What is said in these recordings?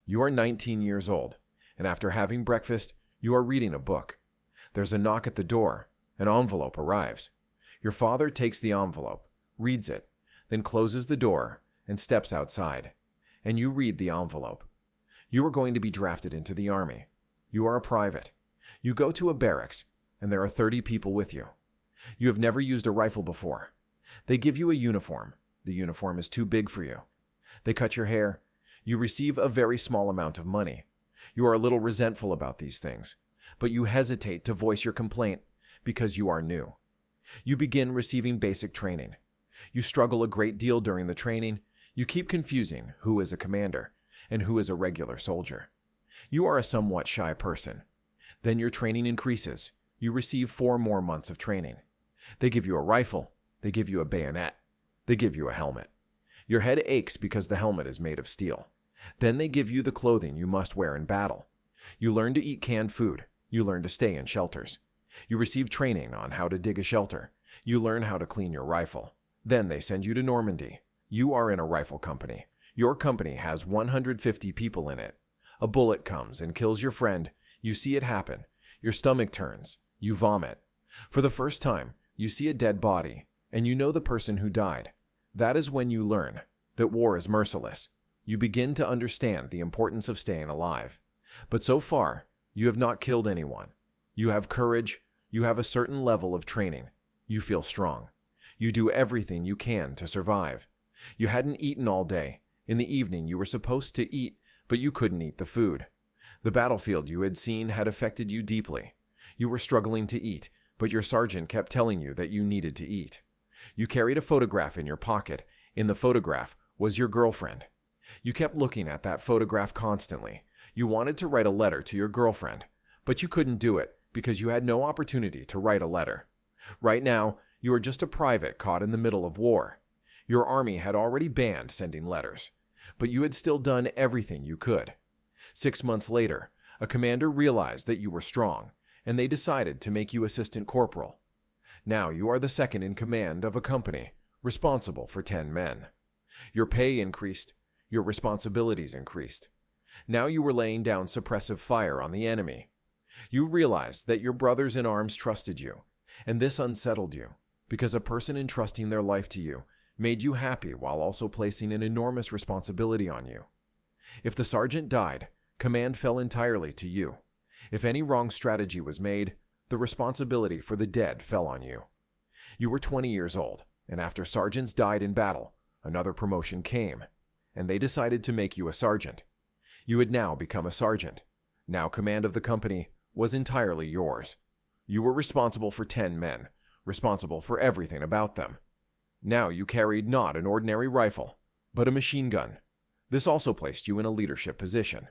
You are 19 years old, and after having breakfast, you are reading a book. There's a knock at the door. An envelope arrives. Your father takes the envelope, reads it, then closes the door and steps outside. And you read the envelope. You are going to be drafted into the army. You are a private. You go to a barracks, and there are 30 people with you. You have never used a rifle before. They give you a uniform. The uniform is too big for you. They cut your hair. You receive a very small amount of money. You are a little resentful about these things, but you hesitate to voice your complaint because you are new. You begin receiving basic training. You struggle a great deal during the training. You keep confusing who is a commander and who is a regular soldier. You are a somewhat shy person. Then your training increases. You receive 4 more months of training. They give you a rifle. They give you a bayonet. They give you a helmet. Your head aches because the helmet is made of steel. Then they give you the clothing you must wear in battle. You learn to eat canned food. You learn to stay in shelters. You receive training on how to dig a shelter. You learn how to clean your rifle. Then they send you to Normandy. You are in a rifle company. Your company has 150 people in it. A bullet comes and kills your friend. You see it happen. Your stomach turns. You vomit. For the first time, you see a dead body, and you know the person who died. That is when you learn that war is merciless. You begin to understand the importance of staying alive. But so far, you have not killed anyone. You have courage. You have a certain level of training. You feel strong. You do everything you can to survive. You hadn't eaten all day. In the evening, you were supposed to eat, but you couldn't eat the food. The battlefield you had seen had affected you deeply. You were struggling to eat, but your sergeant kept telling you that you needed to eat. You carried a photograph in your pocket. In the photograph was your girlfriend. You kept looking at that photograph constantly. You wanted to write a letter to your girlfriend, but you couldn't do it because you had no opportunity to write a letter. Right now, you are just a private caught in the middle of war. Your army had already banned sending letters, but you had still done everything you could. 6 months later, a commander realized that you were strong, and they decided to make you assistant corporal. Now you are the second in command of a company, responsible for 10 men. Your pay increased, your responsibilities increased. Now you were laying down suppressive fire on the enemy. You realized that your brothers in arms trusted you, and this unsettled you, because a person entrusting their life to you made you happy while also placing an enormous responsibility on you. If the sergeant died, command fell entirely to you. If any wrong strategy was made, the responsibility for the dead fell on you. You were 20 years old, and after sergeants died in battle, another promotion came, and they decided to make you a sergeant. You had now become a sergeant. Now command of the company was entirely yours. You were responsible for 10 men, responsible for everything about them. Now you carried not an ordinary rifle, but a machine gun. This also placed you in a leadership position.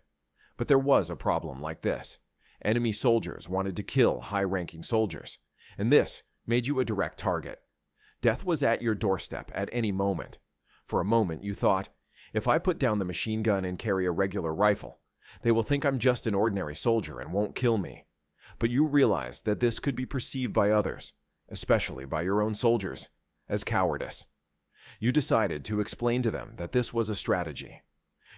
But there was a problem like this. Enemy soldiers wanted to kill high-ranking soldiers, and this made you a direct target. Death was at your doorstep at any moment. For a moment you thought, if I put down the machine gun and carry a regular rifle, they will think I'm just an ordinary soldier and won't kill me. But you realized that this could be perceived by others, especially by your own soldiers, as cowardice. You decided to explain to them that this was a strategy.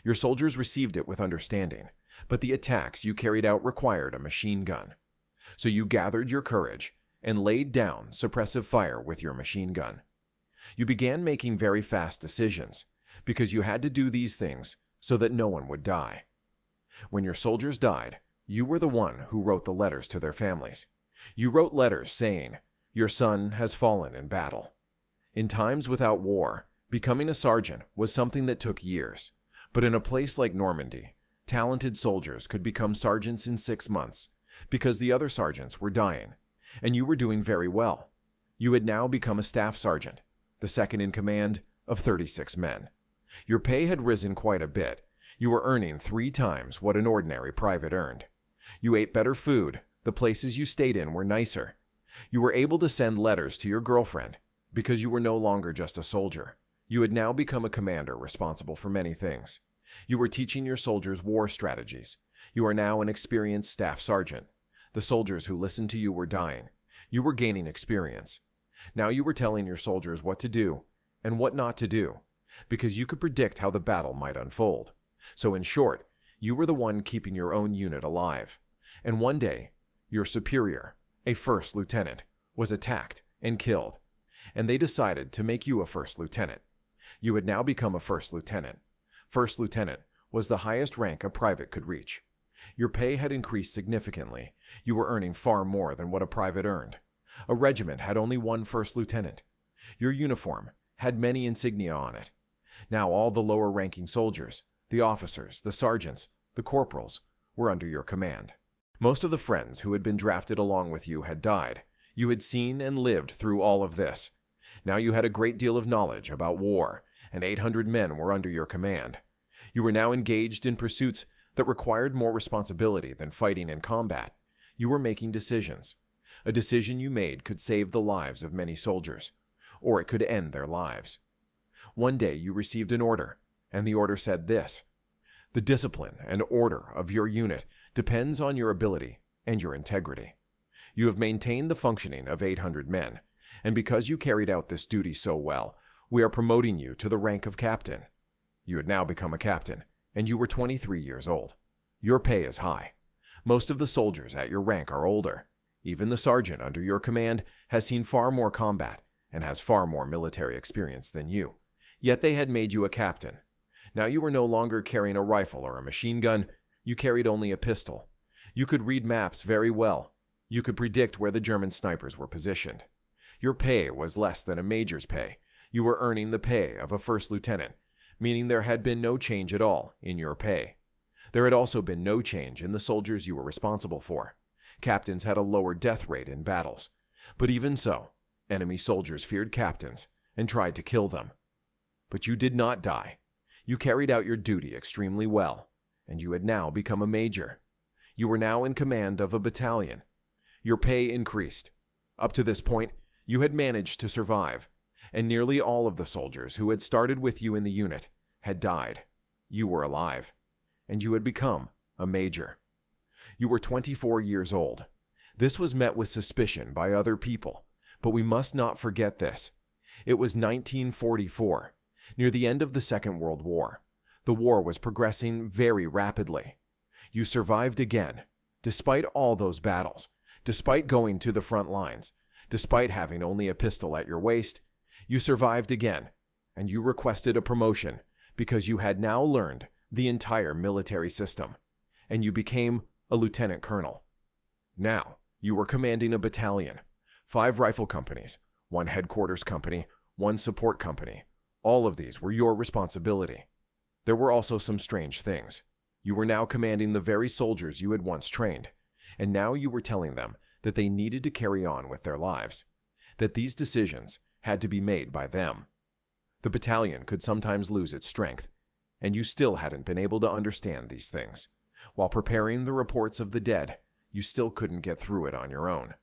Your soldiers received it with understanding, but the attacks you carried out required a machine gun. So you gathered your courage and laid down suppressive fire with your machine gun. You began making very fast decisions, because you had to do these things so that no one would die. When your soldiers died, you were the one who wrote the letters to their families. You wrote letters saying, "Your son has fallen in battle." In times without war, becoming a sergeant was something that took years. But in a place like Normandy, talented soldiers could become sergeants in 6 months because the other sergeants were dying, and you were doing very well. You had now become a staff sergeant, the second in command of 36 men. Your pay had risen quite a bit. You were earning 3 times what an ordinary private earned. You ate better food. The places you stayed in were nicer. You were able to send letters to your girlfriend because you were no longer just a soldier. You had now become a commander responsible for many things. You were teaching your soldiers war strategies. You are now an experienced staff sergeant. The soldiers who listened to you were dying. You were gaining experience. Now you were telling your soldiers what to do and what not to do, because you could predict how the battle might unfold. So in short, You were the one keeping your own unit alive. And one day, your superior, a first lieutenant, was attacked and killed, and they decided to make you a first lieutenant. You had now become a first lieutenant. First lieutenant was the highest rank a private could reach. Your pay had increased significantly. You were earning far more than what a private earned. A regiment had only one first lieutenant. Your uniform had many insignia on it. Now all the lower-ranking soldiers, the officers, the sergeants, the corporals, were under your command. Most of the friends who had been drafted along with you had died. You had seen and lived through all of this. Now you had a great deal of knowledge about war, and 800 men were under your command. You were now engaged in pursuits that required more responsibility than fighting in combat. You were making decisions. A decision you made could save the lives of many soldiers, or it could end their lives. One day you received an order, and the order said this: "The discipline and order of your unit depends on your ability and your integrity. You have maintained the functioning of 800 men, and because you carried out this duty so well, we are promoting you to the rank of captain." You had now become a captain, and you were 23 years old. Your pay is high. Most of the soldiers at your rank are older. Even the sergeant under your command has seen far more combat and has far more military experience than you. Yet they had made you a captain. Now you were no longer carrying a rifle or a machine gun. You carried only a pistol. You could read maps very well. You could predict where the German snipers were positioned. Your pay was less than a major's pay. You were earning the pay of a first lieutenant, meaning there had been no change at all in your pay. There had also been no change in the soldiers you were responsible for. Captains had a lower death rate in battles. But even so, enemy soldiers feared captains and tried to kill them. But you did not die. You carried out your duty extremely well, and you had now become a major. You were now in command of a battalion. Your pay increased. Up to this point, you had managed to survive, and nearly all of the soldiers who had started with you in the unit had died. You were alive, and you had become a major. You were 24 years old. This was met with suspicion by other people, but we must not forget this. It was 1944, near the end of the Second World War. The war was progressing very rapidly. You survived again, despite all those battles, despite going to the front lines, despite having only a pistol at your waist. You survived again, and you requested a promotion because you had now learned the entire military system, and you became a lieutenant colonel. Now, you were commanding a battalion, 5 rifle companies, 1 headquarters company, 1 support company. All of these were your responsibility. There were also some strange things. You were now commanding the very soldiers you had once trained, and now you were telling them that they needed to carry on with their lives, that these decisions had to be made by them. The battalion could sometimes lose its strength, and you still hadn't been able to understand these things. While preparing the reports of the dead, you still couldn't get through it on your own.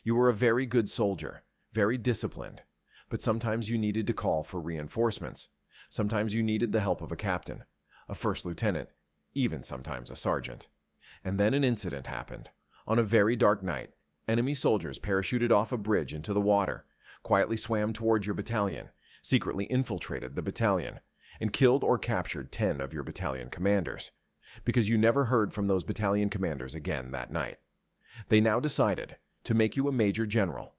You were a very good soldier, very disciplined, but sometimes you needed to call for reinforcements. Sometimes you needed the help of a captain, a first lieutenant, even sometimes a sergeant. And then an incident happened. On a very dark night, enemy soldiers parachuted off a bridge into the water, quietly swam toward your battalion, secretly infiltrated the battalion, and killed or captured 10 of your battalion commanders, because you never heard from those battalion commanders again that night. They now decided to make you a major general.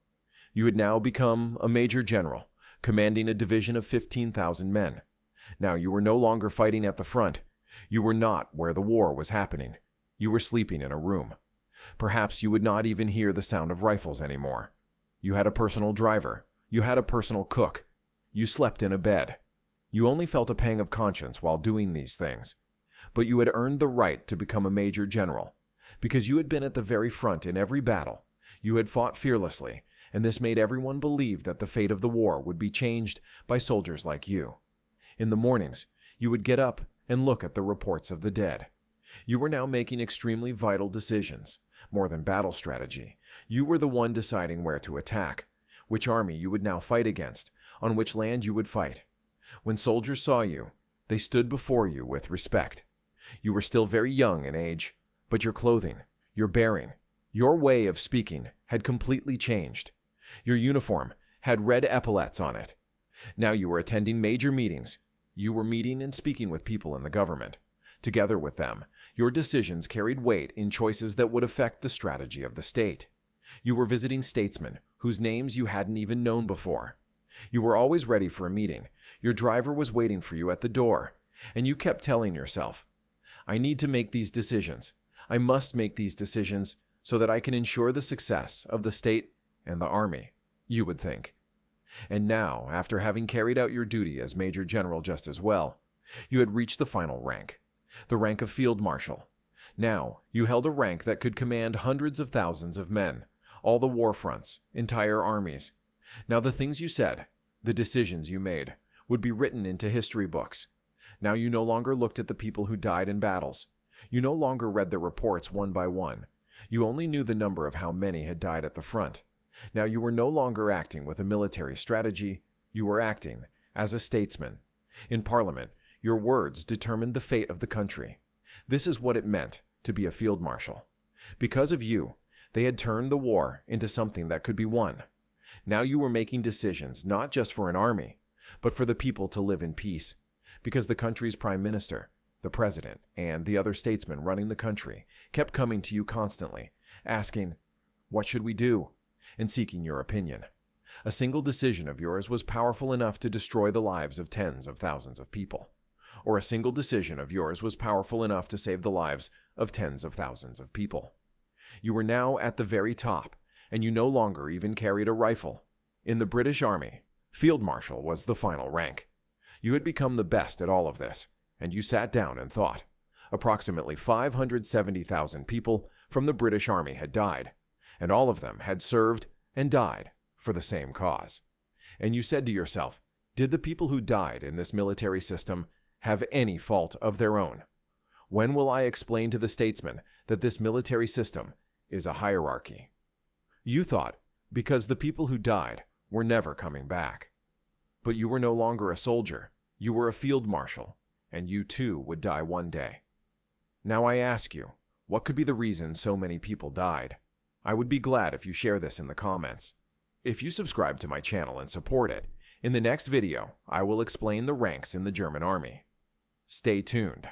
You had now become a major general, commanding a division of 15,000 men. Now you were no longer fighting at the front. You were not where the war was happening. You were sleeping in a room. Perhaps you would not even hear the sound of rifles anymore. You had a personal driver. You had a personal cook. You slept in a bed. You only felt a pang of conscience while doing these things. But you had earned the right to become a major general, because you had been at the very front in every battle. You had fought fearlessly, and this made everyone believe that the fate of the war would be changed by soldiers like you. In the mornings, you would get up and look at the reports of the dead. You were now making extremely vital decisions. More than battle strategy, you were the one deciding where to attack, which army you would now fight against, on which land you would fight. When soldiers saw you, they stood before you with respect. You were still very young in age, but your clothing, your bearing, your way of speaking had completely changed. Your uniform had red epaulets on it. Now you were attending major meetings. You were meeting and speaking with people in the government, Together with them, your decisions carried weight in choices that would affect the strategy of the state. You were visiting statesmen whose names you hadn't even known before. You were always ready for a meeting. Your driver was waiting for you at the door, and you kept telling yourself, I need to make these decisions. I must make these decisions so that I can ensure the success of the state and the army, you would think. And now, after having carried out your duty as Major General just as well, you had reached the final rank, the rank of Field Marshal. Now, you held a rank that could command hundreds of thousands of men, all the war fronts, entire armies. Now the things you said, the decisions you made, would be written into history books. Now you no longer looked at the people who died in battles. You no longer read their reports one by one. You only knew the number of how many had died at the front. Now you were no longer acting with a military strategy. You were acting as a statesman. In Parliament, your words determined the fate of the country. This is what it meant to be a field marshal. Because of you, they had turned the war into something that could be won. Now you were making decisions not just for an army, but for the people to live in peace. Because the country's prime minister, the president, and the other statesmen running the country kept coming to you constantly, asking, what should we do? And seeking your opinion. A single decision of yours was powerful enough to destroy the lives of tens of thousands of people. Or a single decision of yours was powerful enough to save the lives of tens of thousands of people. You were now at the very top, and you no longer even carried a rifle. In the British Army, Field Marshal was the final rank. You had become the best at all of this, and you sat down and thought. Approximately 570,000 people from the British Army had died, and all of them had served and died for the same cause. And you said to yourself, did the people who died in this military system have any fault of their own? When will I explain to the statesmen that this military system is a hierarchy? You thought, because the people who died were never coming back. But you were no longer a soldier. You were a field marshal, and you too would die one day. Now I ask you, what could be the reason so many people died? I would be glad if you share this in the comments. If you subscribe to my channel and support it, in the next video, I will explain the ranks in the German army. Stay tuned.